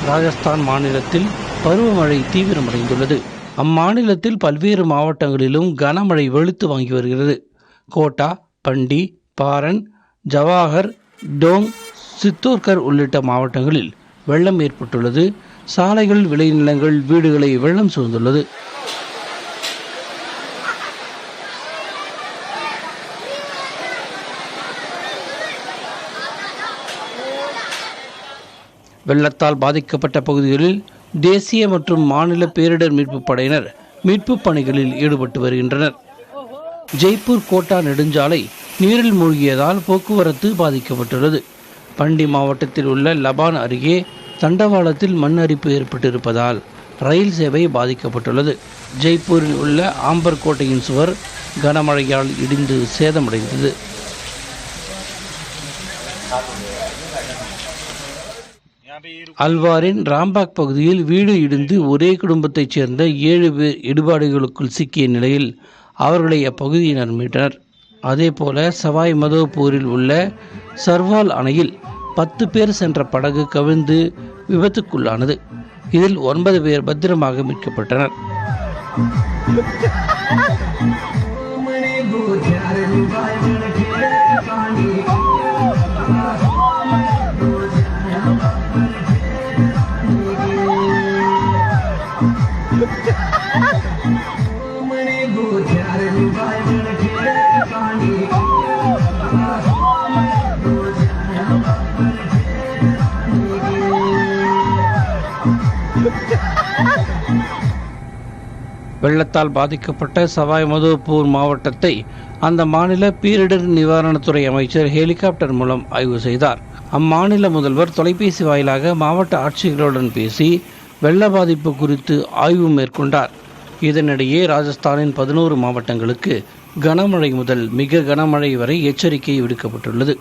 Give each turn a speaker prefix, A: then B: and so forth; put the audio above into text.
A: ராஜஸ்தான் மாநிலத்தில் பருவமழை தீவிரமடைந்துள்ளது. அம்மாநிலத்தில் பல்வேறு மாவட்டங்களிலும் கனமழை வெளுத்து வாங்கி வருகிறது. கோட்டா, பண்டி, பாரன், ஜவாஹர், டோங், சித்தோர்கர் உள்ளிட்ட மாவட்டங்களில் வெள்ளம் ஏற்பட்டுள்ளது. சாலைகள், விளைநிலங்கள், வீடுகளை வெள்ளம் சூழ்ந்துள்ளது. வெள்ளத்தால் பாதிக்கப்பட்ட பகுதிகளில் தேசிய மற்றும் மாநில பேரிடர் மீட்புப் படையினர் மீட்புப் பணிகளில் ஈடுபட்டு வருகின்றனர். ஜெய்ப்பூர் கோட்டா நெடுஞ்சாலை நீரில் மூழ்கியதால் போக்குவரத்து பாதிக்கப்பட்டுள்ளது. பண்டி மாவட்டத்தில் உள்ள லபான் அருகே தண்டவாளத்தில் மண் அரிப்பு ஏற்பட்டிருப்பதால் ரயில் சேவை பாதிக்கப்பட்டுள்ளது. ஜெய்ப்பூரில் உள்ள ஆம்பர் கோட்டையின் சுவர் கனமழையால் இடிந்து சேதமடைந்தது. அல்வாரின் ராம்பாக் பகுதியில் வீடு இடிந்து ஒரே குடும்பத்தைச் சேர்ந்த 7 பேர் இடுபாடுகளுக்குள் சிக்கிய நிலையில் அவர்களை அப்பகுதியினர் மீட்டனர். அதேபோல சவாய் மதோபூரில் உள்ள சர்வால் அணையில் 10 பேர் சென்ற படகு கவிழ்ந்து விபத்துக்குள்ளானது. இதில் 9 பேர் பத்திரமாக மீட்கப்பட்டனர். வெள்ளத்தால் பாதிக்கப்பட்ட சவாய் மதோபூர் மாவட்டத்தை அந்த மாநில பேரிடர் நிவாரணத்துறை அமைச்சர் ஹெலிகாப்டர் மூலம் ஆய்வு செய்தார். அம்மாநில முதல்வர் தொலைபேசி வாயிலாக மாவட்ட ஆட்சியர்களுடன் பேசி வெள்ள பாதிப்பு குறித்து ஆய்வு மேற்கொண்டார். இதனிடையே ராஜஸ்தானின் 11 மாவட்டங்களுக்கு கனமழை முதல் மிக கனமழை வரை எச்சரிக்கை விடுக்கப்பட்டுள்ளது.